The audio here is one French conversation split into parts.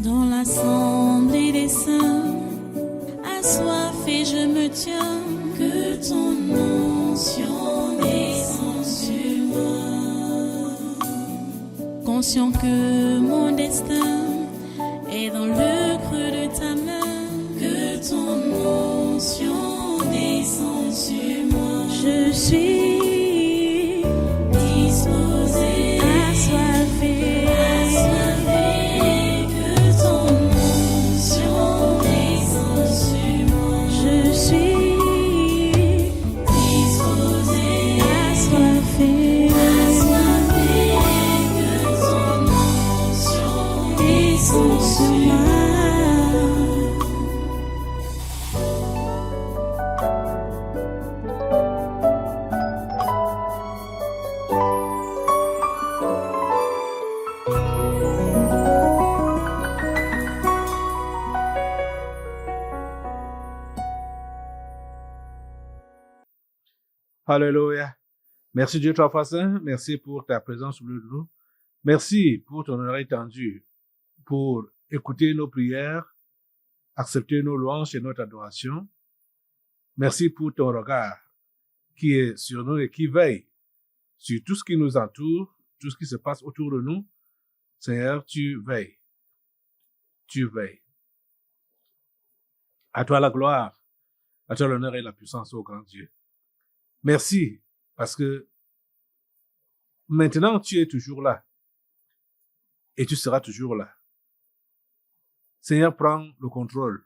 Dans l'assemblée des saints, assoiffé je me tiens, que ton onction descende sur moi. Conscient que mon destin est dans le creux de ta main, que ton onction descende sur moi. Je suis disposé, assoiffé, que ton onction descende sur moi. Je suis disposé, assoiffé, que ton onction descende sur moi. Alléluia. Merci Dieu trois fois saint. Merci pour ta présence au milieu de nous. Merci pour ton oreille tendue, pour écouter nos prières, accepter nos louanges et notre adoration. Merci pour ton regard qui est sur nous et qui veille sur tout ce qui nous entoure, tout ce qui se passe autour de nous. Seigneur, tu veilles. Tu veilles. À toi la gloire, à toi l'honneur et la puissance, ô grand Dieu. Merci, parce que maintenant tu es toujours là et tu seras toujours là. Seigneur, prends le contrôle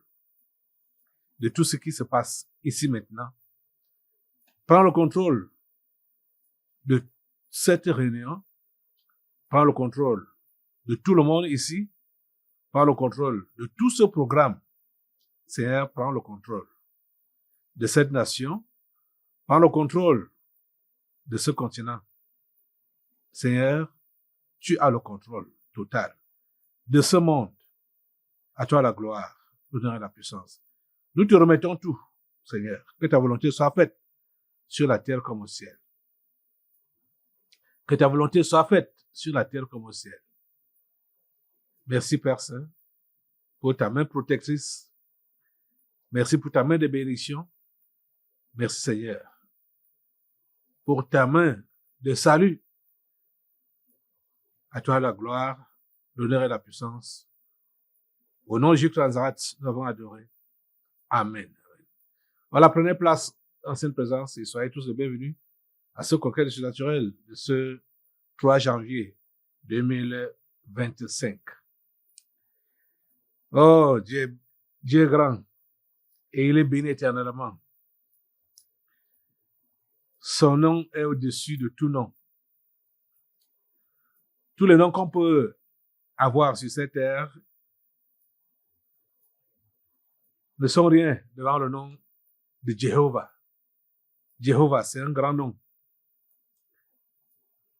de tout ce qui se passe ici maintenant. Prends le contrôle de cette réunion. Prends le contrôle de tout le monde ici. Prends le contrôle de tout ce programme. Seigneur, prends le contrôle de cette nation. Prends le contrôle de ce continent. Seigneur, tu as le contrôle total de ce monde. À toi la gloire, l'honneur et la puissance. Nous te remettons tout, Seigneur. Que ta volonté soit faite sur la terre comme au ciel. Que ta volonté soit faite sur la terre comme au ciel. Merci, Père Saint, pour ta main protectrice. Merci pour ta main de bénédiction. Merci, Seigneur, pour ta main de salut. À toi la gloire, l'honneur et la puissance. Au nom de Jésus de Nazareth, nous avons adoré. Amen. Voilà, prenez place en sainte présence et soyez tous les bienvenus à ce congrès de surnaturel de ce 3 janvier 2025. Oh, Dieu est grand et il est béni éternellement. Son nom est au-dessus de tout nom. Tous les noms qu'on peut avoir sur cette terre ne sont rien devant le nom de Jéhovah. Jéhovah, c'est un grand nom.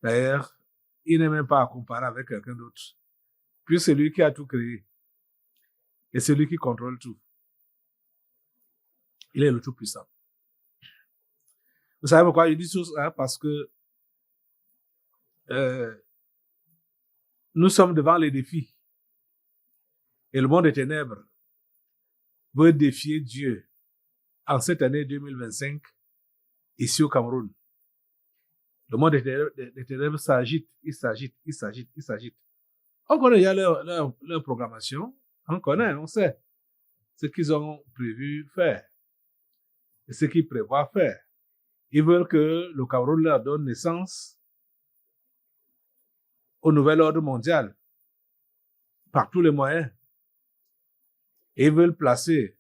D'ailleurs, il n'est même pas à comparer avec quelqu'un d'autre. Puis c'est lui qui a tout créé. Et c'est lui qui contrôle tout. Il est le Tout-Puissant. Vous savez pourquoi je dis tout ça? Parce que nous sommes devant les défis. Et le monde des ténèbres veut défier Dieu en cette année 2025 ici au Cameroun. Le monde des ténèbres s'agite, il s'agite. On connaît déjà leur programmation. On connaît, on sait ce qu'ils ont prévu faire et ce qu'ils prévoient faire. Ils veulent que le Cameroun leur donne naissance au nouvel ordre mondial par tous les moyens. Et ils veulent placer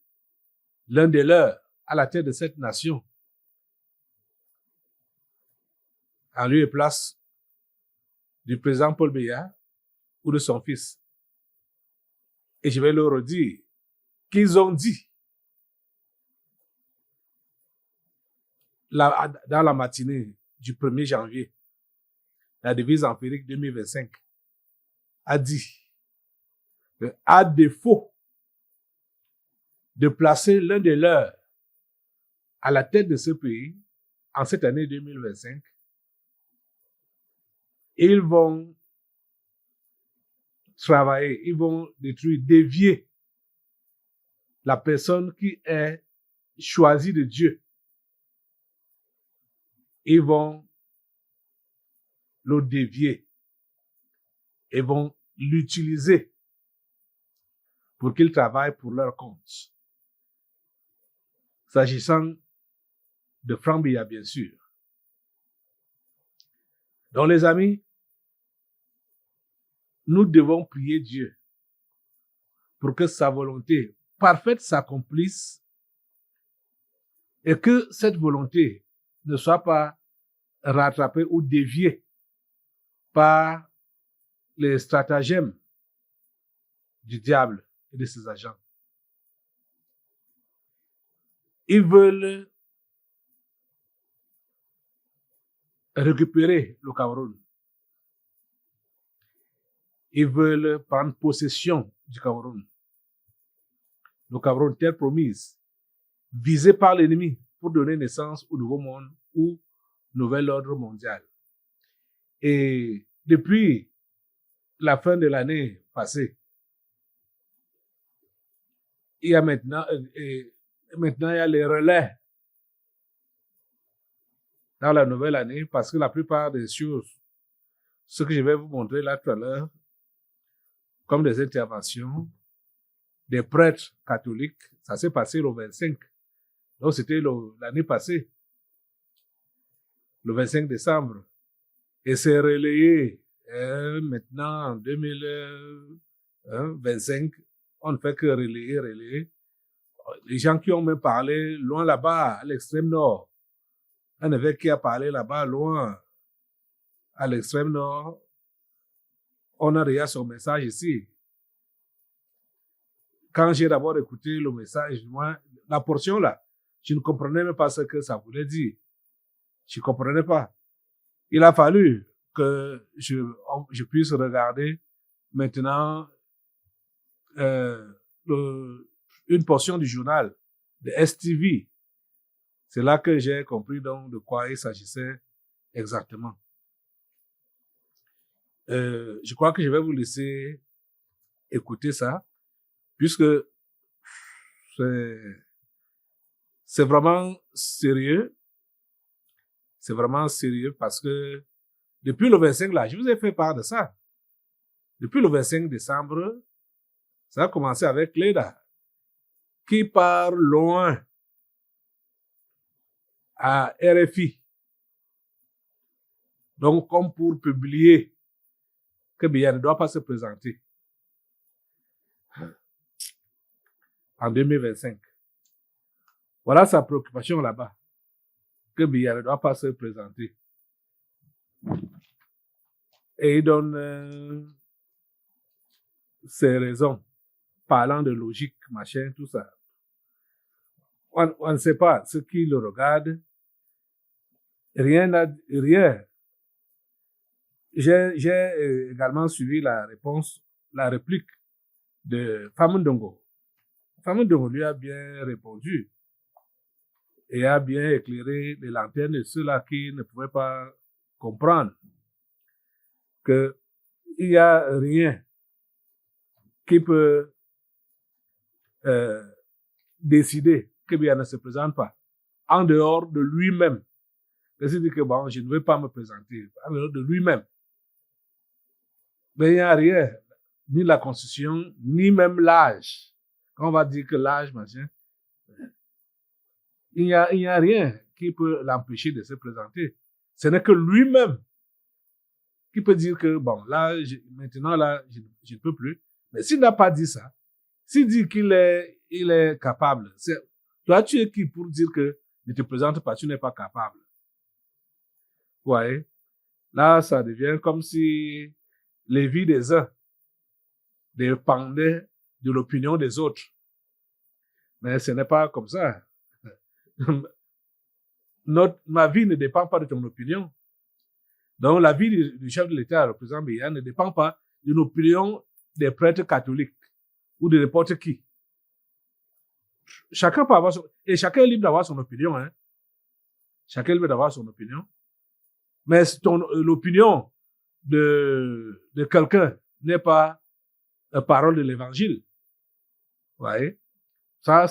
l'un des leurs à la tête de cette nation en lieu et place du président Paul Biya ou de son fils. Et je vais leur redire qu'ils ont dit dans la matinée du 1er janvier, la devise empirique 2025 a dit que, à défaut de placer l'un des leurs à la tête de ce pays en cette année 2025, ils vont travailler, ils vont détruire, dévier la personne qui est choisie de Dieu. Ils vont le dévier et vont l'utiliser pour qu'il travaille pour leur compte. S'agissant de Franck Biya, bien sûr. Donc, les amis, nous devons prier Dieu pour que sa volonté parfaite s'accomplisse et que cette volonté ne soit pas rattrapée ou déviée par les stratagèmes du diable et de ses agents. Ils veulent récupérer le Cameroun. Ils veulent prendre possession du Cameroun. Le Cameroun, terre promise, visé par l'ennemi pour donner naissance au nouveau monde ou nouvel ordre mondial. Et depuis la fin de l'année passée, il y a maintenant il y a les relais dans la nouvelle année parce que la plupart des choses, ce que je vais vous montrer là tout à l'heure, comme des interventions des prêtres catholiques, ça s'est passé le 25. Donc c'était l'année passée, le 25 décembre. Et c'est relayé maintenant en 2025. On ne fait que relayer. Les gens qui ont même parlé loin là-bas, à l'extrême nord. Un évêque qui a parlé là-bas, loin, à l'extrême nord. On a déjà son message ici. Quand j'ai d'abord écouté le message, moi, la portion là, je ne comprenais même pas ce que ça voulait dire. Je ne comprenais pas. Il a fallu que je puisse regarder maintenant une portion du journal de STV. C'est là que j'ai compris donc de quoi il s'agissait exactement. Je crois que je vais vous laisser écouter ça, puisque c'est vraiment sérieux. C'est vraiment sérieux parce que depuis le 25 là, je vous ai fait part de ça. Depuis le 25 décembre, ça a commencé avec Leda, qui part loin à RFI. Donc, comme pour publier que Biya ne doit pas se présenter en 2025. Voilà sa préoccupation là-bas, que Biya ne doit pas se présenter. Et il donne ses raisons, parlant de logique, machin, tout ça. On ne sait pas ce qui le regarde. Rien. J'ai également suivi la réplique de Famundongo. Famundongo lui a bien répondu et a bien éclairé les lanternes de ceux-là qui ne pouvaient pas comprendre que il n'y a rien qui peut décider que Biya ne se présente pas en dehors de lui-même. C'est-à-dire que bon, je ne veux pas me présenter en dehors de lui-même. Mais il n'y a rien, ni la Constitution, ni même l'âge. Quand on va dire que l'âge, machin, il n'y a rien qui peut l'empêcher de se présenter. Ce n'est que lui-même qui peut dire que, bon, là, maintenant, là, je ne peux plus. Mais s'il n'a pas dit ça, s'il dit qu'il est capable, toi, tu es qui pour dire que ne te présente pas, tu n'es pas capable. Vous voyez? Là, ça devient comme si les vies des uns dépendaient de l'opinion des autres. Mais ce n'est pas comme ça. Ma vie ne dépend pas de ton opinion. Donc, la vie du chef de l'État, le président Biya, ne dépend pas d'une opinion des prêtres catholiques ou de n'importe qui. Chacun peut avoir et chacun est libre d'avoir son opinion, hein. Chacun est libre d'avoir son opinion. Mais l'opinion de quelqu'un n'est pas parole de l'évangile. Vous voyez? Ça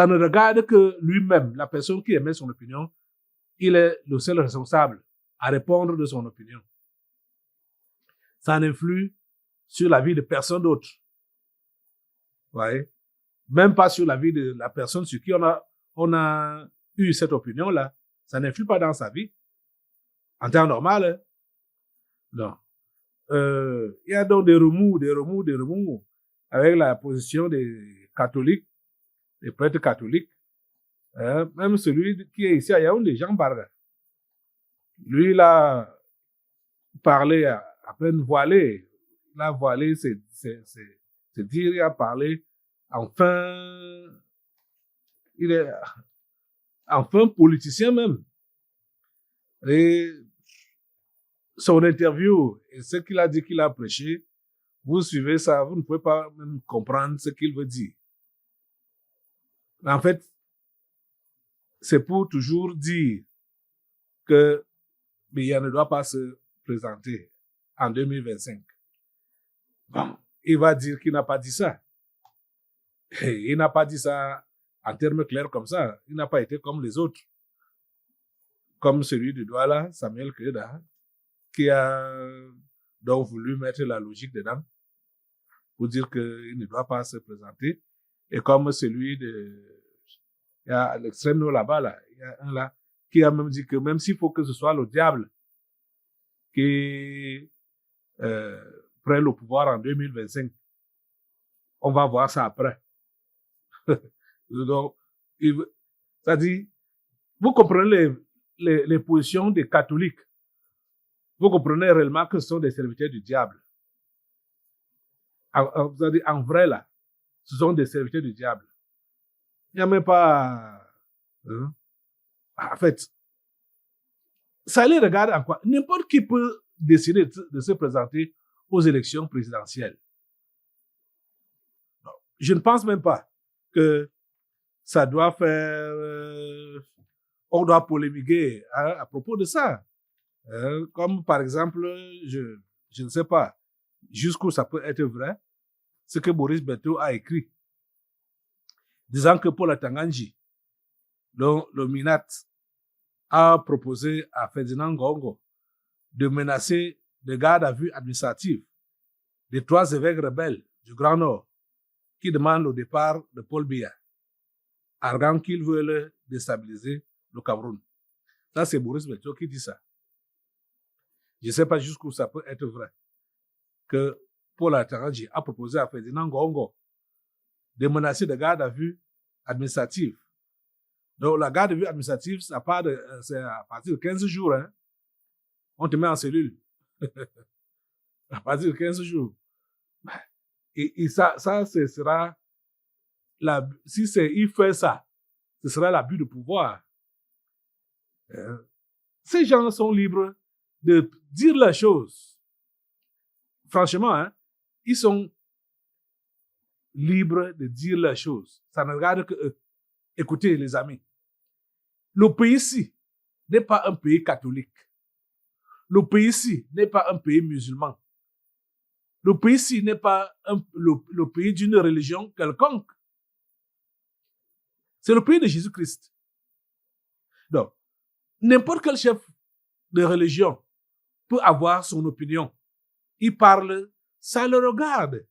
ne regarde que lui-même, la personne qui émet son opinion. Il est le seul responsable à répondre de son opinion. Ça n'influe sur la vie de personne d'autre. Vous voyez? Même pas sur la vie de la personne sur qui on a eu cette opinion-là. Ça n'influe pas dans sa vie. En temps normal, hein? Non. Il y a donc des remous avec la position des catholiques, des prêtres catholiques. Même celui qui est ici à Yaoundé, Jean Barga. Lui, il a parlé à peine voilé. Il a voilé, c'est dire, il a parlé enfin, il est enfin politicien même. Et son interview et ce qu'il a dit qu'il a prêché, vous suivez ça, vous ne pouvez pas même comprendre ce qu'il veut dire. En fait, c'est pour toujours dire que Biya ne doit pas se présenter en 2025. Bon, il va dire qu'il n'a pas dit ça. Et il n'a pas dit ça en termes clairs comme ça. Il n'a pas été comme les autres. Comme celui de Douala, Samuel Kreda, qui a donc voulu mettre la logique dedans pour dire qu'il ne doit pas se présenter. Et comme celui de... Il y a à l'extrême nord là-bas, là, il y a un là, qui a même dit que même s'il faut que ce soit le diable qui prenne le pouvoir en 2025, on va voir ça après. Donc, ça dit, vous comprenez les positions des catholiques. Vous comprenez réellement que ce sont des serviteurs du diable. Vous avez dit, en vrai, là, ce sont des serviteurs du diable. Il n'y a même pas... En fait, ça les regarde en quoi? N'importe qui peut décider de se présenter aux élections présidentielles. Non, je ne pense même pas que ça doit faire... on doit polémiquer à propos de ça. Comme par exemple, je ne sais pas jusqu'où ça peut être vrai, ce que Boris Berthaud a écrit, disant que Paul Atanganji, dont le MINAT, a proposé à Ferdinand Ngongo de menacer de garde à vue administrative les 3 évêques rebelles du Grand Nord qui demandent le départ de Paul Biya, arguant qu'ils veulent déstabiliser le Cameroun. Ça, c'est Boris Berthaud qui dit ça. Je ne sais pas jusqu'où ça peut être vrai que Paul Atanganji a proposé à Ferdinand Ngongo de menacer de garde à vue administrative. Donc, la garde à vue administrative, c'est à partir de 15 jours. Hein? On te met en cellule. À partir de 15 jours. Et ça ce sera... si il fait ça, ce sera l'abus de pouvoir. Ces gens sont libres de dire les choses. Franchement, hein, ils sont libres de dire les choses. Ça ne regarde que eux. Écoutez, les amis, le pays-ci n'est pas un pays catholique. Le pays-ci n'est pas un pays musulman. Le pays-ci n'est pas le pays d'une religion quelconque. C'est le pays de Jésus-Christ. Donc, n'importe quel chef de religion peut avoir son opinion. Il parle, ça le regarde.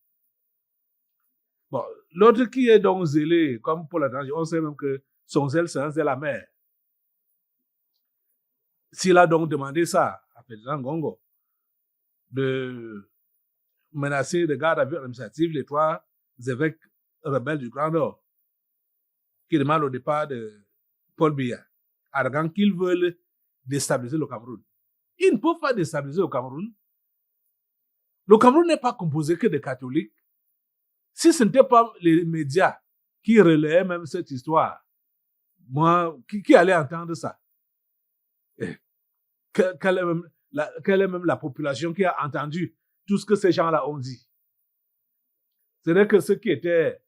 Bon, l'autre qui est donc zélé, comme Paul Atanganji, on sait même que son zèle, c'est un zèle amer. S'il a donc demandé ça à Ferdinand Ngongo de menacer de garde à vue administrative les 3 évêques rebelles du Grand Nord qui demandent le départ de Paul Biya, arguant qu'ils veulent déstabiliser le Cameroun. Ils ne peuvent pas déstabiliser le Cameroun. Le Cameroun n'est pas composé que de catholiques. Si ce n'était pas les médias qui relayaient même cette histoire, moi, qui allait entendre ça? Quelle est même la population qui a entendu tout ce que ces gens-là ont dit? Ce n'est que ceux qui étaient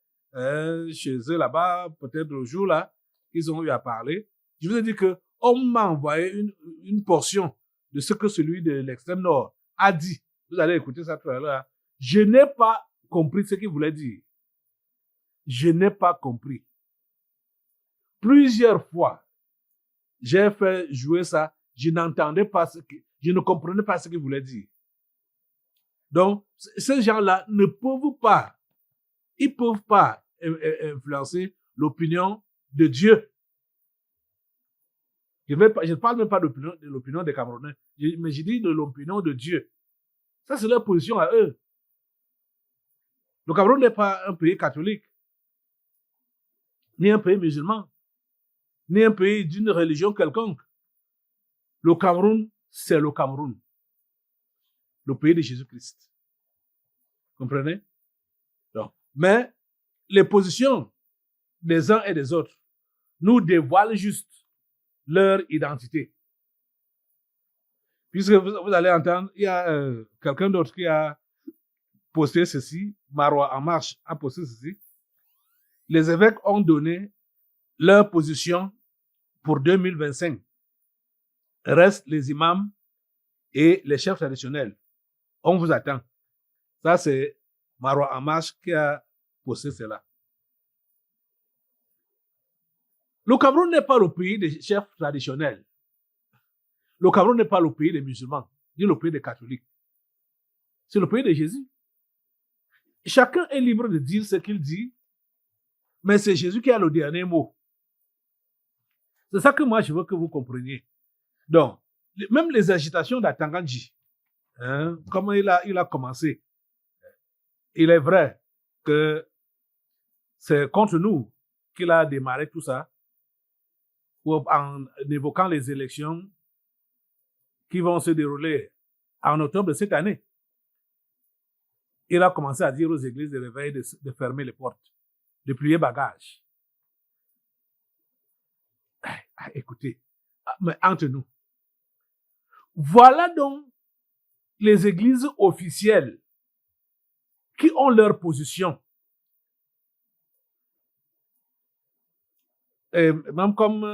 chez eux là-bas, peut-être le jour-là, ils ont eu à parler. Je vous ai dit qu'on m'a envoyé une portion de ce que celui de l'extrême nord a dit. Vous allez écouter ça tout à l'heure. Je n'ai pas compris ce qu'il voulait dire. Je n'ai pas compris. Plusieurs fois, j'ai fait jouer ça. Je n'entendais pas je ne comprenais pas ce qu'il voulait dire. Donc, ces gens-là ne peuvent pas, ils peuvent pas influencer l'opinion de Dieu. Je ne parle même pas de l'opinion des Camerounais, mais je dis de l'opinion de Dieu. Ça, c'est leur position à eux. Le Cameroun n'est pas un pays catholique, ni un pays musulman, ni un pays d'une religion quelconque. Le Cameroun, c'est le Cameroun, le pays de Jésus-Christ. Comprenez? Donc, mais les positions des uns et des autres nous dévoilent juste leur identité. Puisque vous allez entendre, il y a quelqu'un d'autre qui a posté ceci, Marois en marche a posté ceci. Les évêques ont donné leur position pour 2025. Restent les imams et les chefs traditionnels. On vous attend. Ça, c'est Marois en marche qui a posté cela. Le Cameroun n'est pas le pays des chefs traditionnels. Le Cameroun n'est pas le pays des musulmans, ni le pays des catholiques. C'est le pays de Jésus. Chacun est libre de dire ce qu'il dit, mais c'est Jésus qui a le dernier mot. C'est ça que moi, je veux que vous compreniez. Donc, même les agitations d'Atangandji, comment il a commencé, il est vrai que c'est contre nous qu'il a démarré tout ça, en évoquant les élections qui vont se dérouler en octobre de cette année. Il a commencé à dire aux églises de réveil de fermer les portes, de plier bagages. Écoutez, mais entre nous, voilà donc les églises officielles qui ont leur position. Et même comme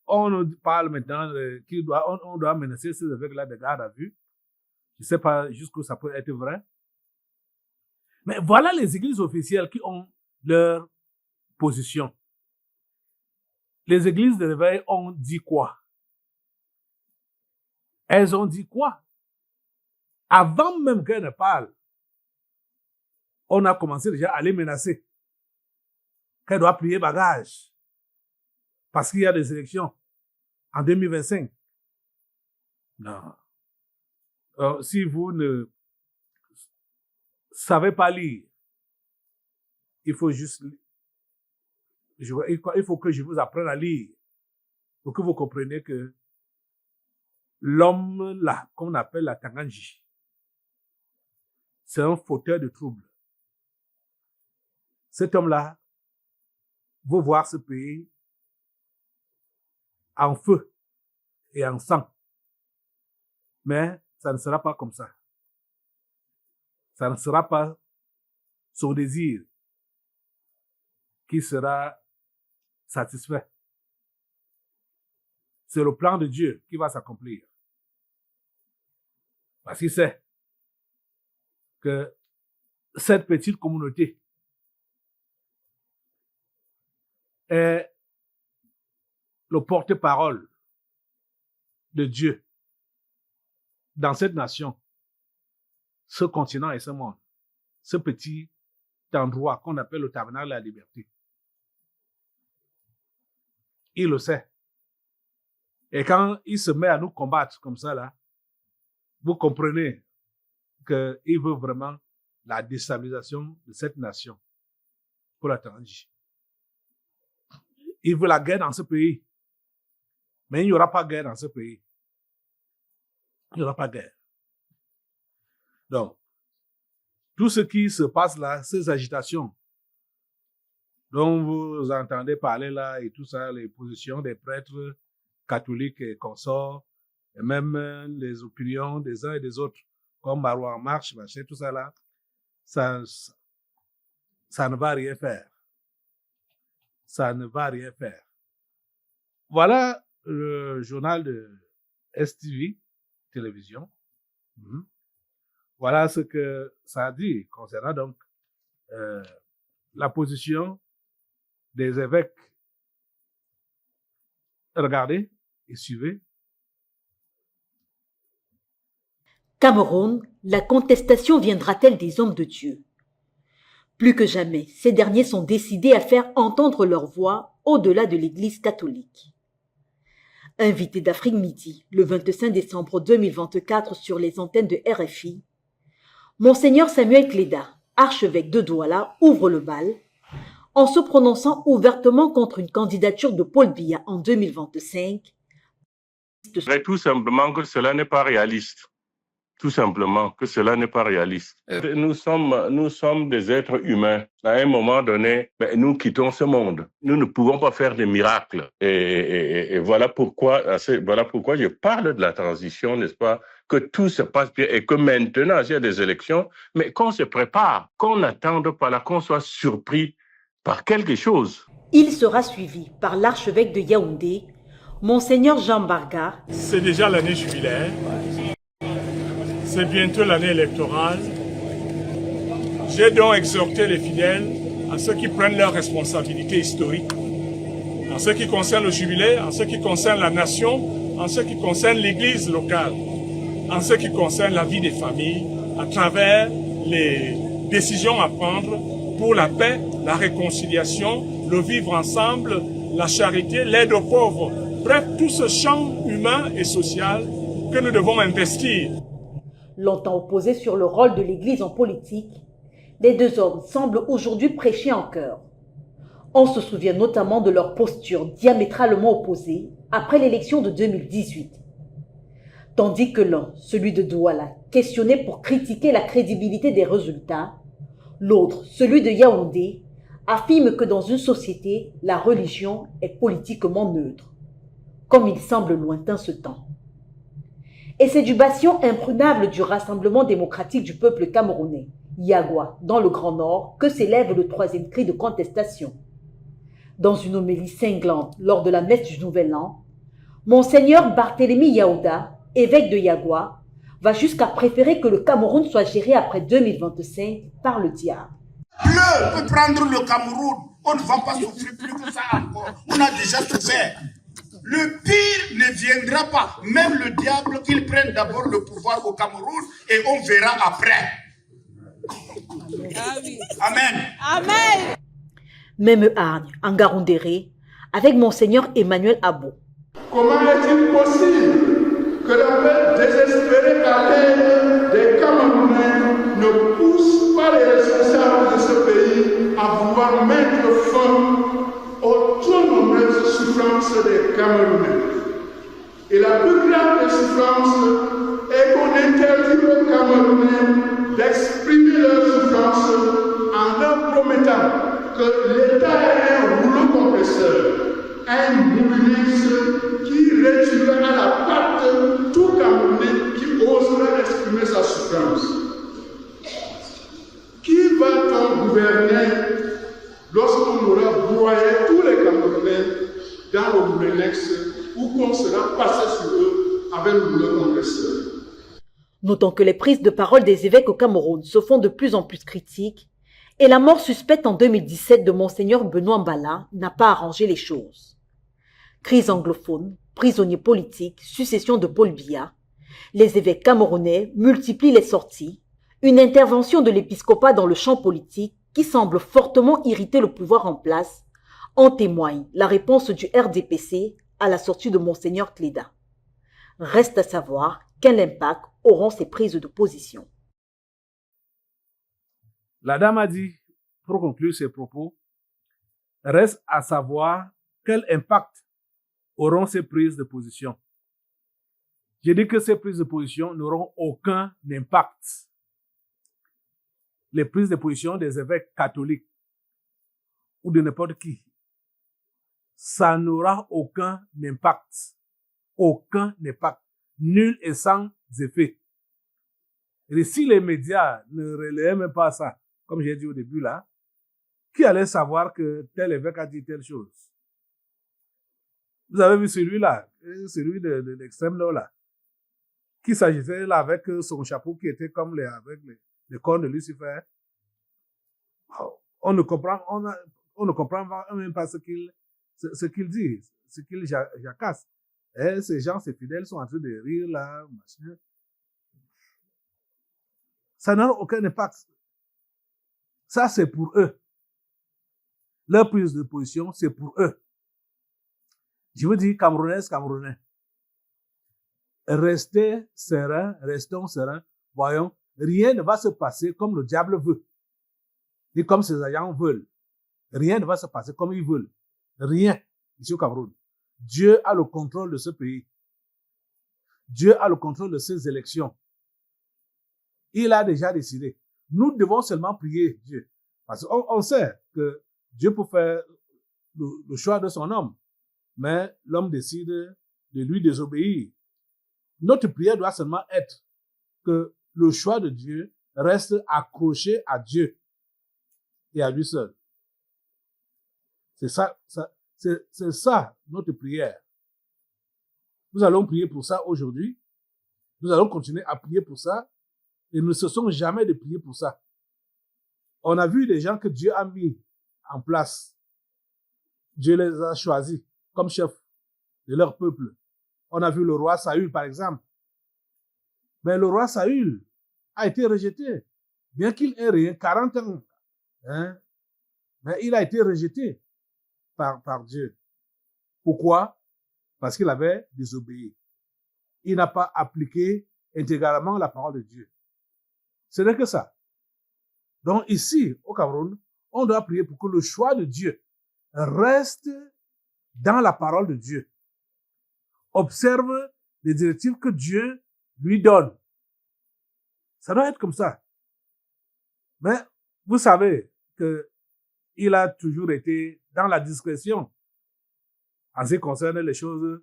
on nous parle maintenant on doit menacer ces évêques-là de garde à vue. Je ne sais pas jusqu'où ça peut être vrai. Mais voilà les églises officielles qui ont leur position. Les églises de réveil ont dit quoi? Elles ont dit quoi? Avant même qu'elles ne parlent, on a commencé déjà à les menacer. Qu'elles doivent plier bagages. Parce qu'il y a des élections en 2025. Non. Si vous ne savez pas lire, il faut juste il faut que je vous apprenne à lire pour que vous compreniez que l'homme là, qu'on appelle la Tangandji, c'est un fauteur de troubles. Cet homme-là veut voir ce pays en feu et en sang. Mais ça ne sera pas comme ça. Ça ne sera pas son désir qui sera satisfait. C'est le plan de Dieu qui va s'accomplir. Parce qu'il sait que cette petite communauté est le porte-parole de Dieu dans cette nation, ce continent et ce monde, ce petit endroit qu'on appelle le tabernacle de la liberté. Il le sait. Et quand il se met à nous combattre comme ça, là, vous comprenez qu'il veut vraiment la déstabilisation de cette nation pour la Tangandji. Il veut la guerre dans ce pays. Mais il n'y aura pas de guerre dans ce pays. Il n'y aura pas de guerre. Donc, tout ce qui se passe là, ces agitations dont vous entendez parler là et tout ça, les positions des prêtres catholiques et consorts, et même les opinions des uns et des autres, comme Marois en marche, machin, tout ça là, ça ne va rien faire. Ça ne va rien faire. Voilà le journal de STV, télévision. Voilà ce que ça dit concernant donc la position des évêques. Regardez et suivez. Cameroun, la contestation viendra-t-elle des hommes de Dieu? Plus que jamais, ces derniers sont décidés à faire entendre leur voix au-delà de l'Église catholique. Invité d'Afrique Midi le 25 décembre 2024 sur les antennes de RFI, Monseigneur Samuel Cléda, archevêque de Douala, ouvre le bal en se prononçant ouvertement contre une candidature de Paul Biya en 2025. Tout simplement que cela n'est pas réaliste. Tout simplement que cela n'est pas réaliste. Nous sommes des êtres humains. À un moment donné, nous quittons ce monde. Nous ne pouvons pas faire des miracles. Et voilà pourquoi je parle de la transition, n'est-ce pas? Que tout se passe bien et que maintenant, il y a des élections, mais qu'on se prépare, qu'on n'attende pas là, qu'on soit surpris par quelque chose. Il sera suivi par l'archevêque de Yaoundé, Monseigneur Jean Barga. C'est déjà l'année jubilaire. C'est bientôt l'année électorale. J'ai donc exhorté les fidèles à ceux qui prennent leurs responsabilités historiques, en ce qui concerne le jubilé, en ce qui concerne la nation, en ce qui concerne l'église locale, en ce qui concerne la vie des familles, à travers les décisions à prendre pour la paix, la réconciliation, le vivre ensemble, la charité, l'aide aux pauvres. Bref, tout ce champ humain et social que nous devons investir. Longtemps opposés sur le rôle de l'Église en politique, les deux hommes semblent aujourd'hui prêcher en chœur. On se souvient notamment de leur posture diamétralement opposée après l'élection de 2018. Tandis que l'un, celui de Douala, questionné pour critiquer la crédibilité des résultats, l'autre, celui de Yaoundé, affirme que dans une société, la religion est politiquement neutre. Comme il semble lointain ce temps. Et c'est du bastion imprenable du Rassemblement démocratique du peuple camerounais, Yagwa, dans le Grand Nord, que s'élève le troisième cri de contestation. Dans une homélie cinglante lors de la messe du Nouvel An, Monseigneur Barthélemy Yaouda, évêque de Yagwa, va jusqu'à préférer que le Cameroun soit géré après 2025 par le diable. Dieu peut prendre le Cameroun, on ne va pas souffrir plus que ça encore, on a déjà souffert. Le pire ne viendra pas. Même le diable, qu'il prenne d'abord le pouvoir au Cameroun et on verra après. Amen. Amen. Même hargne en Garoundéré avec Monseigneur Emmanuel Abo. Comment est-il possible que l'appel désespéré à l'aide des Camerounais ne pousse pas les responsables de ce pays à vouloir mettre fin aux trop nombreuses souffrances des Camerounais? Et la plus grave des souffrances est qu'on interdit aux Camerounais d'exprimer leurs souffrances en leur promettant que l'État est un rouleau compresseur, un moulinex qui réduira à la patte tout Camerounais qui osera exprimer sa souffrance. Qui va-t-on gouverner lorsqu'on aura broyé tous les Camerounais dans le moulinex ou qu'on sera passé sur eux avec le rouleau compresseur? Notons que les prises de parole des évêques au Cameroun se font de plus en plus critiques et la mort suspecte en 2017 de Monseigneur Benoît Mbala n'a pas arrangé les choses. Crise anglophone, prisonniers politiques, succession de Paul Biya, les évêques camerounais multiplient les sorties, une intervention de l'épiscopat dans le champ politique qui semble fortement irriter le pouvoir en place, en témoigne la réponse du RDPC à la sortie de Monseigneur Cléda. Reste à savoir quel impact auront ces prises de position. La dame a dit, pour conclure ses propos, reste à savoir quel impact auront ces prises de position. J'ai dit que ces prises de position n'auront aucun impact. Les prises de position des évêques catholiques ou de n'importe qui, ça n'aura aucun impact. Aucun impact. Nul et sans effet. Et si les médias ne relayaient même pas ça, comme j'ai dit au début là, qui allait savoir que tel évêque a dit telle chose? Vous avez vu celui-là, celui de l'extrême nord là, qui s'agissait là avec son chapeau qui était comme avec les cornes de Lucifer. On ne comprend même pas ce qu'il dit, ce qu'il jacasse. Et ces gens, ces fidèles sont en train de rire là, machin. Ça n'a aucun impact. Ça, c'est pour eux. Leur prise de position, c'est pour eux. Je veux dire, Camerounaises, Camerounais, restons sereins, voyons, rien ne va se passer comme le diable veut, ni comme ses agents veulent. Rien ne va se passer comme ils veulent. Rien, ici au Cameroun. Dieu a le contrôle de ce pays. Dieu a le contrôle de ces élections. Il a déjà décidé. Nous devons seulement prier Dieu. Parce qu'on sait que Dieu peut faire le choix de son homme, mais l'homme décide de lui désobéir. Notre prière doit seulement être que le choix de Dieu reste accroché à Dieu et à lui seul. C'est ça notre prière. Nous allons prier pour ça aujourd'hui. Nous allons continuer à prier pour ça et nous ne cessons jamais de prier pour ça. On a vu des gens que Dieu a mis en place. Dieu les a choisis comme chefs de leur peuple. On a vu le roi Saül, par exemple. Mais le roi Saül a été rejeté. Bien qu'il ait régné 40 ans, hein, mais il a été rejeté par Dieu. Pourquoi? Parce qu'il avait désobéi. Il n'a pas appliqué intégralement la parole de Dieu. Ce n'est que ça. Donc ici, au Cameroun, on doit prier pour que le choix de Dieu reste dans la parole de Dieu. Observe les directives que Dieu lui donne. Ça doit être comme ça. Mais vous savez qu'il a toujours été dans la discrétion en ce qui concerne les choses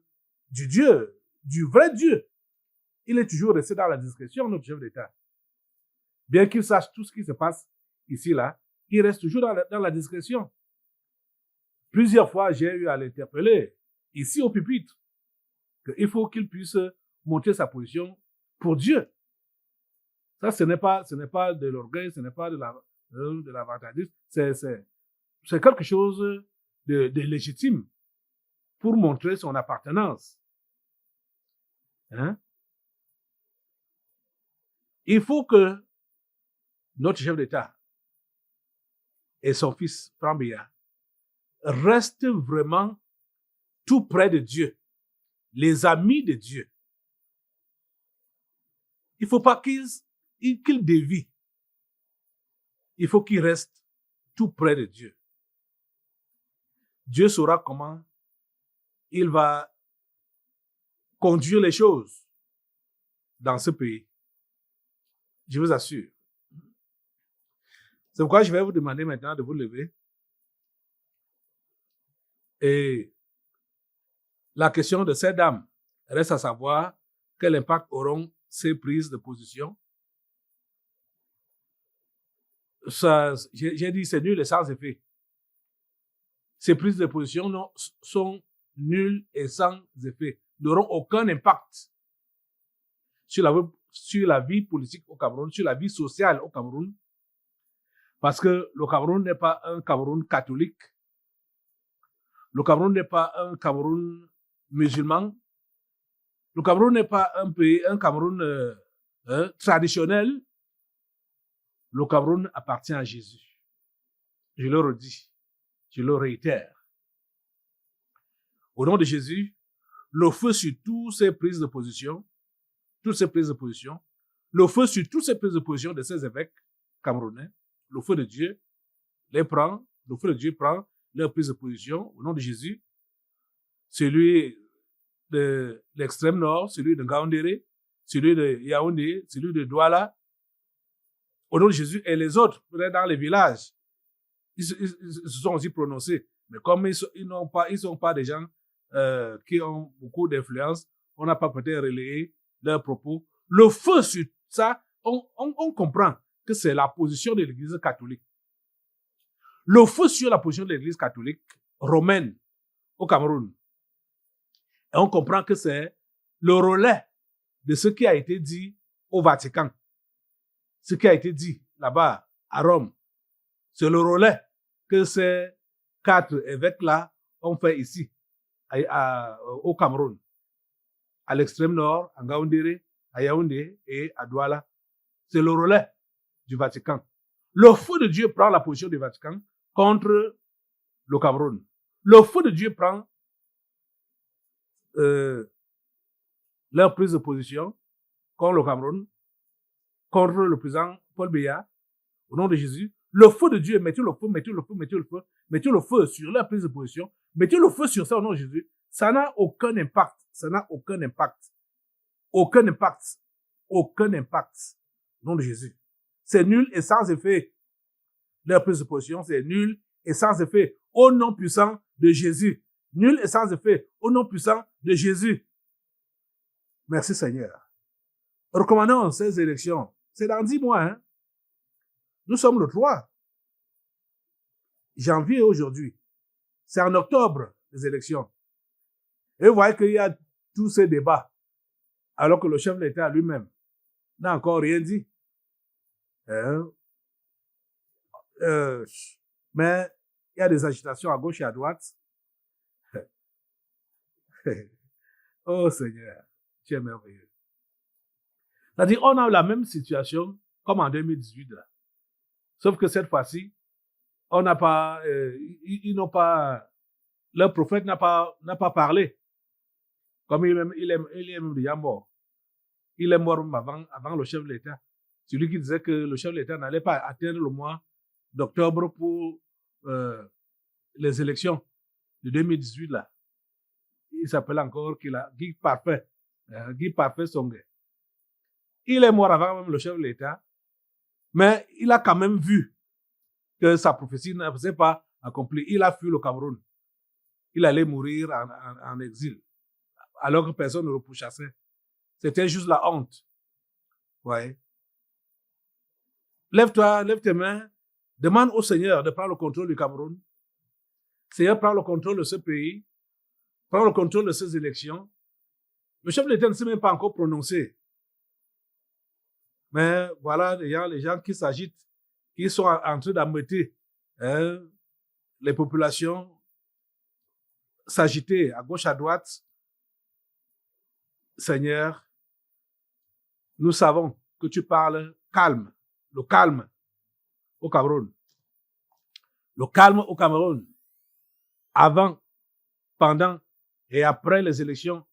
du Dieu, du vrai Dieu. Il est toujours resté dans la discrétion, notre chef d'État. Bien qu'il sache tout ce qui se passe ici, là, il reste toujours dans la discrétion. Plusieurs fois, j'ai eu à l'interpeller, ici au pupitre, qu'il faut qu'il puisse montrer sa position pour Dieu. Ça, ce n'est pas de l'orgueil, ce n'est pas de la vantardise, c'est quelque chose de légitime pour montrer son appartenance. Hein? Il faut que notre chef d'État et son fils, Frambia, restent vraiment tout près de Dieu, les amis de Dieu. Il ne faut pas qu'ils dévient. Il faut qu'ils restent tout près de Dieu. Dieu saura comment il va conduire les choses dans ce pays. Je vous assure. C'est pourquoi je vais vous demander maintenant de vous lever. Et la question de ces dames reste à savoir quel impact auront ces prises de position. J'ai dit c'est nul et sans effet. Ces prises de position sont nulles et sans effet, n'auront aucun impact sur la vie politique au Cameroun, sur la vie sociale au Cameroun, parce que le Cameroun n'est pas un Cameroun catholique, le Cameroun n'est pas un Cameroun musulman, le Cameroun n'est pas un Cameroun traditionnel. Le Cameroun appartient à Jésus. Je le redis, je le réitère. Au nom de Jésus, le feu sur toutes ces prises de position, le feu sur toutes ces prises de position de ces évêques camerounais, le feu de Dieu prend leur prise de position au nom de Jésus, celui de l'extrême nord, celui de Ngaoundéré, celui de Yaoundé, celui de Douala, au nom de Jésus, et les autres, peut-être dans les villages, ils se sont aussi prononcés. Mais comme ils ne sont pas des gens qui ont beaucoup d'influence, on n'a pas peut-être relayé leurs propos. Le feu sur ça, on comprend que c'est la position de l'Église catholique. Le feu sur la position de l'Église catholique romaine au Cameroun. Et on comprend que c'est le relais de ce qui a été dit au Vatican. Ce qui a été dit là-bas, à Rome. C'est le relais que ces 4 évêques-là ont fait ici, au Cameroun. À l'extrême nord, à Ngaoundéré, à Yaoundé et à Douala. C'est le relais du Vatican. Le feu de Dieu prend la position du Vatican contre le Cameroun. Le feu de Dieu prend leur prise de position contre le Cameroun, contre le président Paul Biya, au nom de Jésus. Le feu de Dieu, mettez le feu, mettez le feu, mettez le feu, mettez le feu sur leur prise de position, mettez le feu sur ça au nom de Jésus. Ça n'a aucun impact. Ça n'a aucun impact. Aucun impact. Aucun impact. Au nom de Jésus. C'est nul et sans effet. Leur prise de position, c'est nul et sans effet. Au nom puissant de Jésus. Nul et sans effet. Au nom puissant de Jésus. Merci Seigneur. Recommandons ces élections. C'est dans 10 mois, hein. Nous sommes le 3 janvier aujourd'hui. C'est en octobre, les élections. Et vous voyez qu'il y a tous ces débats, alors que le chef de l'État lui-même n'a encore rien dit. Mais il y a des agitations à gauche et à droite. Oh Seigneur, tu es merveilleux. C'est-à-dire, on a la même situation comme en 2018 là. Sauf que cette fois-ci, on n'a pas, ils n'ont pas, leur prophète n'a pas parlé. Comme il est déjà mort. Il est mort même avant le chef de l'État. Celui qui disait que le chef de l'État n'allait pas atteindre le mois d'octobre pour les élections de 2018 là. Il s'appelle encore Guy Parfait. Guy Parfait Songé. Il est mort avant même le chef de l'État. Mais il a quand même vu que sa prophétie ne s'est pas accomplie. Il a fui le Cameroun. Il allait mourir en exil, alors que personne ne le pourchassait. C'était juste la honte. Ouais. Lève-toi, lève tes mains, demande au Seigneur de prendre le contrôle du Cameroun. Seigneur, prends le contrôle de ce pays, prends le contrôle de ces élections. Le chef de l'État ne s'est même pas encore prononcé. Mais voilà les gens qui s'agitent, qui sont en train d'ameuter les populations, s'agiter à gauche, à droite. Seigneur, nous savons que tu parles calme, le calme au Cameroun. Le calme au Cameroun, avant, pendant et après les élections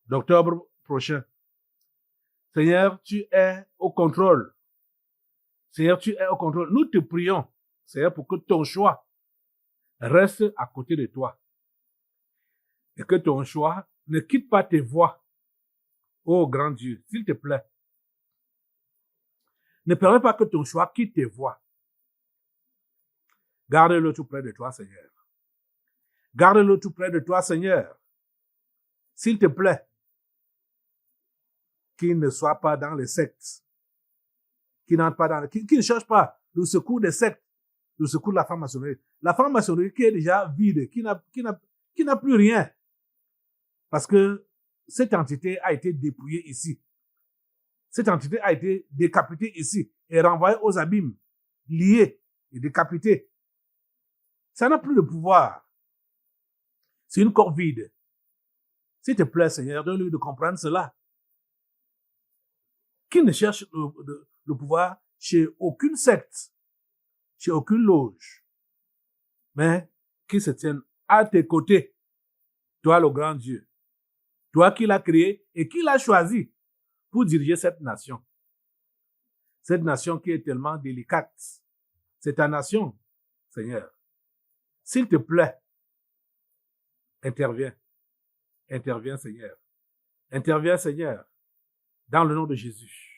d'octobre prochain. Seigneur, tu es au contrôle. Seigneur, tu es au contrôle. Nous te prions, Seigneur, pour que ton choix reste à côté de toi. Et que ton choix ne quitte pas tes voies. Oh grand Dieu, s'il te plaît. Ne permets pas que ton choix quitte tes voies. Garde-le tout près de toi, Seigneur. Garde-le tout près de toi, Seigneur. S'il te plaît. Qu'il ne soit pas dans les sectes. Qu'il n'entre pas dans qui ne cherche pas le secours des sectes, le secours de la franc-maçonnerie. La franc-maçonnerie qui est déjà vide, qui n'a plus rien. Parce que cette entité a été dépouillée ici. Cette entité a été décapitée ici et renvoyée aux abîmes, liée et décapitée. Ça n'a plus de pouvoir. C'est une corps vide. S'il te plaît, Seigneur, donne-lui de comprendre cela. Qui ne cherche le pouvoir chez aucune secte, chez aucune loge, mais qui se tienne à tes côtés, toi le grand Dieu, toi qui l'as créé et qui l'as choisi pour diriger cette nation. Cette nation qui est tellement délicate. C'est ta nation, Seigneur. S'il te plaît, interviens. Interviens, Seigneur. Interviens, Seigneur, dans le nom de Jésus.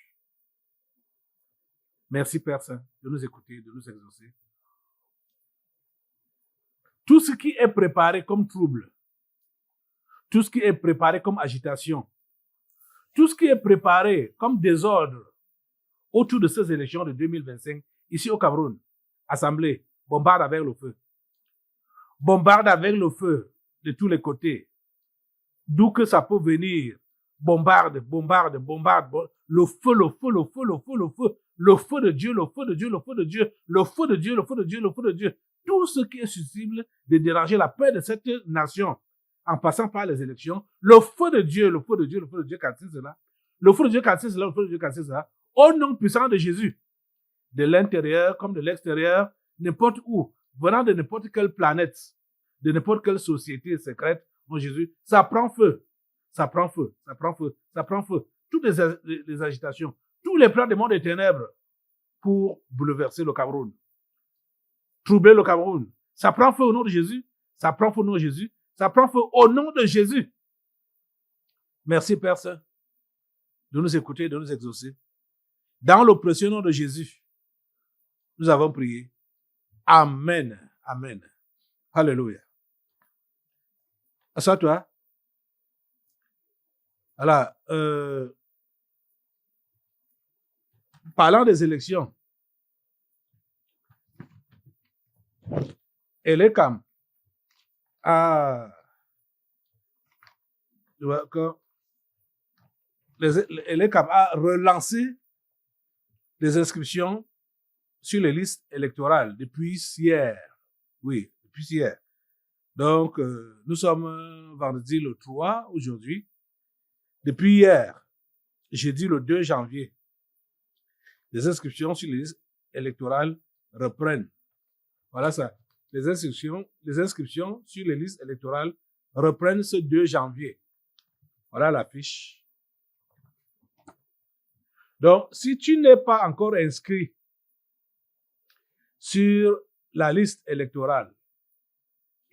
Merci, Père Saint, de nous écouter, de nous exaucer. Tout ce qui est préparé comme trouble, tout ce qui est préparé comme agitation, tout ce qui est préparé comme désordre autour de ces élections de 2025, ici au Cameroun, Assemblée, bombarde avec le feu. Bombarde avec le feu de tous les côtés. D'où que ça peut venir, bombarde. Le feu, le feu, le feu, le feu, le feu. Le feu de Dieu, le feu de Dieu, le feu de Dieu, le feu de Dieu, le feu de Dieu, le feu de Dieu. Tout ce qui est susceptible de déranger la paix de cette nation en passant par les élections, le feu de Dieu, le feu de Dieu, le feu de Dieu, cassez cela. Le feu de Dieu, cassez cela, le feu de Dieu, cassez cela. Au nom puissant de Jésus, de l'intérieur comme de l'extérieur, n'importe où, venant de n'importe quelle planète, de n'importe quelle société secrète, mon Jésus, ça prend feu. Ça prend feu, ça prend feu, ça prend feu. Toutes les agitations, tous les plans des mondes des ténèbres pour bouleverser le Cameroun, troubler le Cameroun. Ça prend feu au nom de Jésus, ça prend feu au nom de Jésus, ça prend feu au nom de Jésus. Merci Père Saint de nous écouter, de nous exaucer. Dans le précieux nom de Jésus, nous avons prié. Amen. Amen. Alléluia. Assois-toi. Alors, parlant des élections, Elekam a relancé les inscriptions sur les listes électorales depuis hier. Oui, depuis hier. Donc, nous sommes vendredi le 3 aujourd'hui. Depuis hier, jeudi le 2 janvier, les inscriptions sur les listes électorales reprennent. Voilà ça. Les inscriptions sur les listes électorales reprennent ce 2 janvier. Voilà la fiche. Donc, si tu n'es pas encore inscrit sur la liste électorale,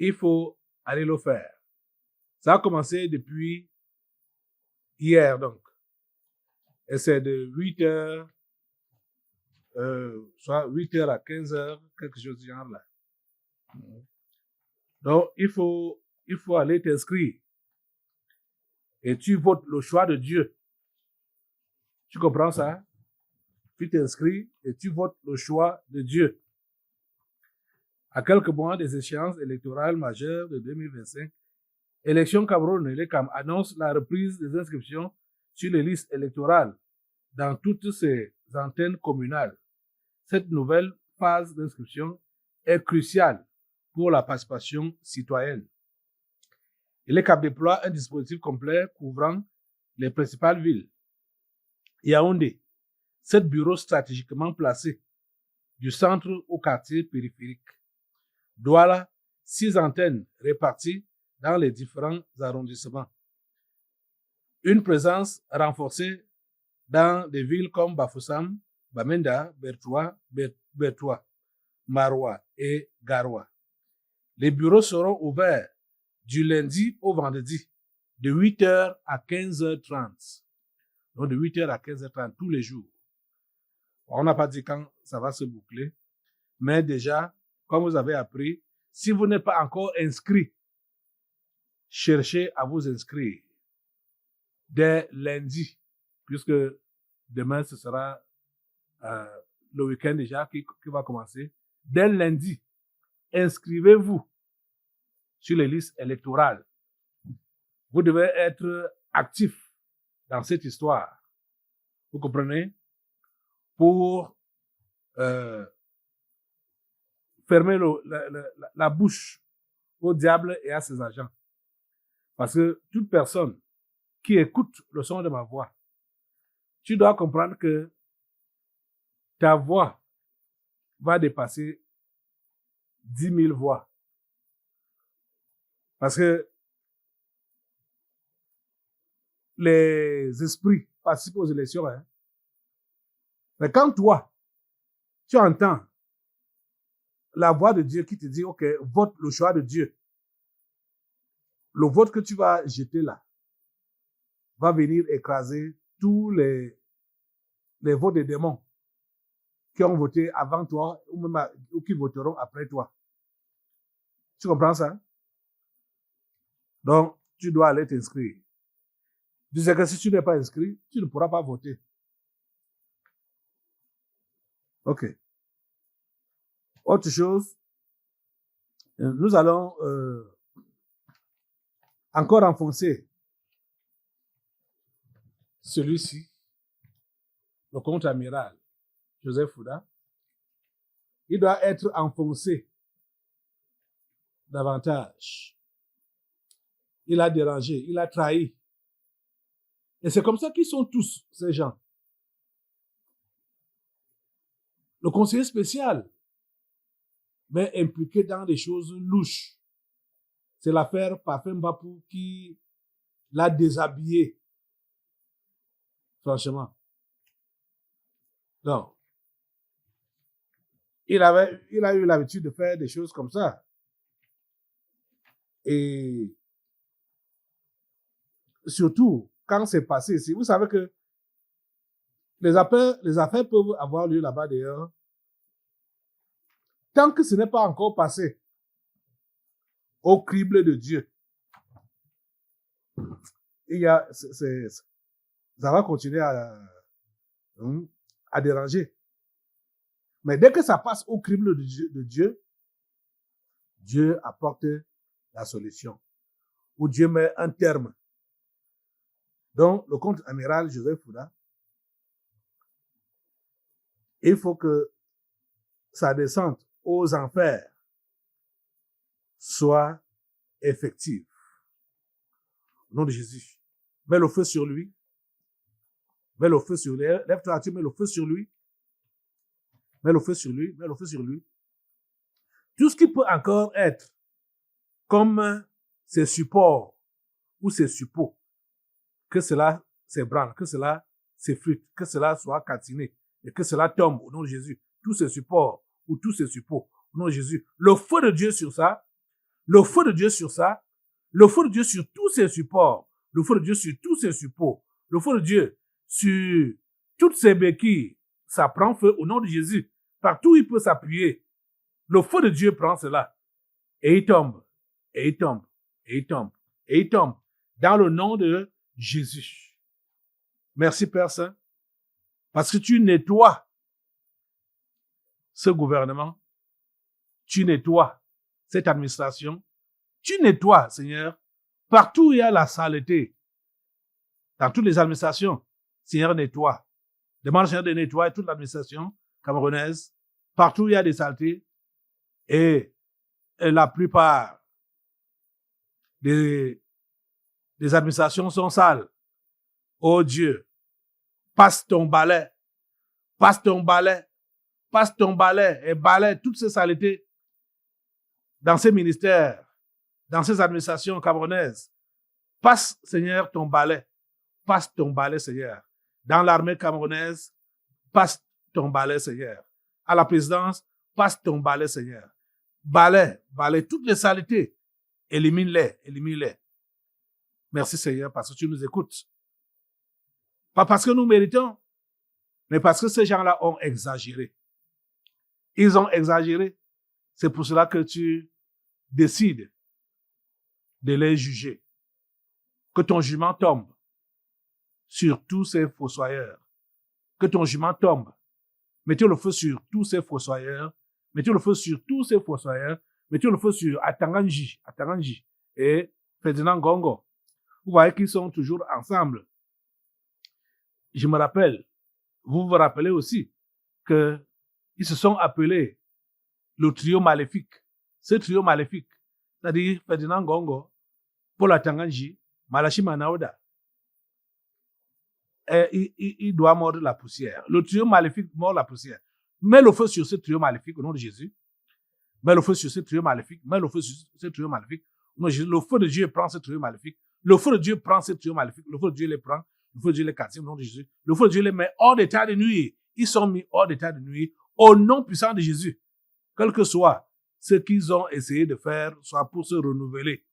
il faut aller le faire. Ça a commencé depuis hier, donc. Et c'est de 8h, soit 8h à 15h, quelque chose du genre là. Donc, il faut aller t'inscrire. Et tu votes le choix de Dieu. Tu comprends ça? Tu t'inscris et tu votes le choix de Dieu. À quelques mois des échéances électorales majeures de 2025, Élections Cameroun et l'ECAM annonce la reprise des inscriptions sur les listes électorales dans toutes ces antennes communales. Cette nouvelle phase d'inscription est cruciale pour la participation citoyenne. L'ECAM déploie un dispositif complet couvrant les principales villes. Yaoundé, 7 bureaux stratégiquement placés du centre au quartier périphérique. Douala, 6 antennes réparties dans les différents arrondissements. Une présence renforcée dans des villes comme Bafoussam, Bamenda, Bertoua, Maroua et Garoua. Les bureaux seront ouverts du lundi au vendredi de 8h à 15h30. Donc de 8h à 15h30 tous les jours. On n'a pas dit quand ça va se boucler, mais déjà, comme vous avez appris, si vous n'êtes pas encore inscrit, cherchez à vous inscrire dès lundi, puisque demain ce sera le week-end déjà qui va commencer. Dès lundi, inscrivez-vous sur les listes électorales. Vous devez être actif dans cette histoire. Vous comprenez? Pour fermer la bouche au diable et à ses agents. Parce que toute personne qui écoute le son de ma voix, tu dois comprendre que ta voix va dépasser 10 000 voix. Parce que les esprits participent aux élections. Hein. Mais quand toi, tu entends la voix de Dieu qui te dit, OK, vote le choix de Dieu. Le vote que tu vas jeter là va venir écraser tous les votes des démons qui ont voté avant toi ou qui voteront après toi. Tu comprends ça? Donc, tu dois aller t'inscrire. Tu sais que si tu n'es pas inscrit, tu ne pourras pas voter. OK. Autre chose, nous allons encore enfoncer celui-ci, le contre-amiral Joseph Fouda, il doit être enfoncé davantage. Il a dérangé, il a trahi. Et c'est comme ça qu'ils sont tous, ces gens. Le conseiller spécial, mais impliqué dans des choses louches. C'est l'affaire Parfait Mbapou qui l'a déshabillé. Franchement. Donc, il a eu l'habitude de faire des choses comme ça. Et surtout, quand c'est passé ici, vous savez que les affaires peuvent avoir lieu là-bas d'ailleurs. Tant que ce n'est pas encore passé au crible de Dieu, ça va continuer à déranger. Mais dès que ça passe au crible de Dieu, Dieu apporte la solution. Ou Dieu met un terme. Donc, le contre-amiral Joseph Fouda, il faut que sa descente aux enfers soit effective. Au nom de Jésus. Mets le feu sur lui. Mets le feu sur lui. Lève-toi, tu mets le feu sur lui. Mets le feu sur lui. Mets le feu sur lui. Tout ce qui peut encore être comme ses supports ou ses suppôts, que cela s'ébranle, que cela s'effrite, que cela soit calciné et que cela tombe au nom de Jésus. Tous ces supports ou tous ces suppôts au nom de Jésus. Le feu de Dieu sur ça, le feu de Dieu sur ça, le feu de Dieu sur tous ces supports, le feu de Dieu sur tous ces suppôts, le feu de Dieu sur toutes ces béquilles, ça prend feu au nom de Jésus. Partout où il peut s'appuyer, le feu de Dieu prend cela et il tombe, et il tombe, et il tombe, et il tombe dans le nom de Jésus. Merci Père Saint, parce que tu nettoies ce gouvernement, tu nettoies cette administration, tu nettoies, Seigneur, partout où il y a la saleté, dans toutes les administrations, Seigneur, nettoie. Demande, Seigneur, de nettoyer toute l'administration camerounaise, partout où il y a des saletés, et la plupart des administrations sont sales. Oh Dieu, passe ton balai, passe ton balai, passe ton balai et balaie toutes ces saletés dans ces ministères, dans ces administrations camerounaises. Passe, Seigneur, ton balai. Passe ton balai, Seigneur. Dans l'armée camerounaise, passe ton balai, Seigneur. À la présidence, passe ton balai, Seigneur. Balai toutes les saletés. Élimine-les, élimine-les. Merci, Seigneur, parce que tu nous écoutes. Pas parce que nous méritons, mais parce que ces gens-là ont exagéré. Ils ont exagéré. C'est pour cela que tu décides de les juger. Que ton jugement tombe sur tous ces fossoyeurs. Que ton jugement tombe. Mettez le feu sur tous ces fossoyeurs. Mettez le feu sur tous ces fossoyeurs. Mettez le feu sur Atanganji et Ferdinand Gongo. Vous voyez qu'ils sont toujours ensemble. Je me rappelle, vous vous rappelez aussi qu'ils se sont appelés le trio maléfique. Ce trio maléfique, c'est-à-dire Ferdinand Gongo, Paul Atanganji, Malachi Manaouda. Il doit mordre la poussière. Le trio maléfique mord la poussière. Mets le feu sur ce trio maléfique au nom de Jésus. Mets le feu sur ce trio maléfique. Mets le feu sur ce trio maléfique. Au nom de Jésus. Le feu de Dieu prend ce trio maléfique. Le feu de Dieu prend ce trio maléfique. Le feu de Dieu les prend. Le feu de Dieu les casse au nom de Jésus. Le feu de Dieu les met hors d'état de nuire. Ils sont mis hors d'état de nuire au nom puissant de Jésus. Quel que soit ce qu'ils ont essayé de faire, soit pour se renouveler.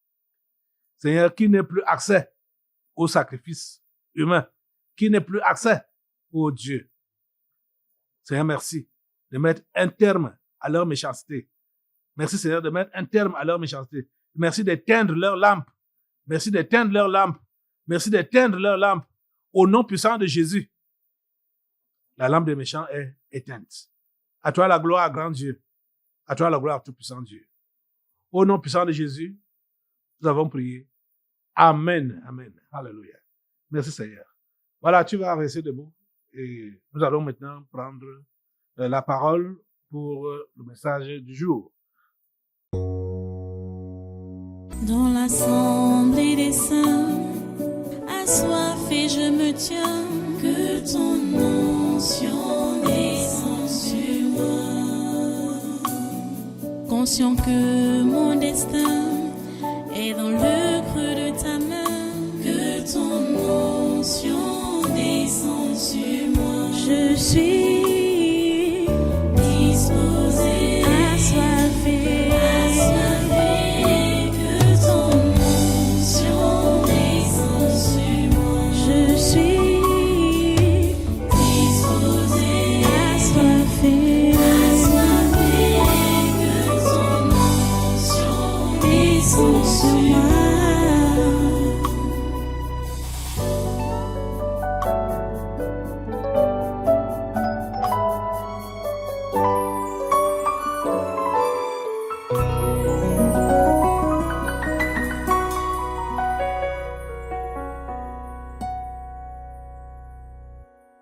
Seigneur, qui n'ait plus accès au sacrifice humain, qui n'ait plus accès au Dieu. Seigneur, merci de mettre un terme à leur méchanceté. Merci, Seigneur, de mettre un terme à leur méchanceté. Merci d'éteindre leur lampe. Merci d'éteindre leur lampe. Merci d'éteindre leur lampe. Au nom puissant de Jésus, la lampe des méchants est éteinte. À toi la gloire, grand Dieu. À toi la gloire, tout-puissant Dieu. Au nom puissant de Jésus, nous avons prié. Amen. Amen. Alléluia. Merci, Seigneur. Voilà, tu vas rester debout et nous allons maintenant prendre la parole pour le message du jour. Dans l'assemblée des saints, assoiffé je me tiens, que ton onction descende sur moi. Conscient que mon destin est dans le creux de ta main, que ton onction descende sur moi. Je suis disposé, assoiffé, que ton onction descende sur moi. Je suis disposé, assoiffé, que ton onction descende sur moi.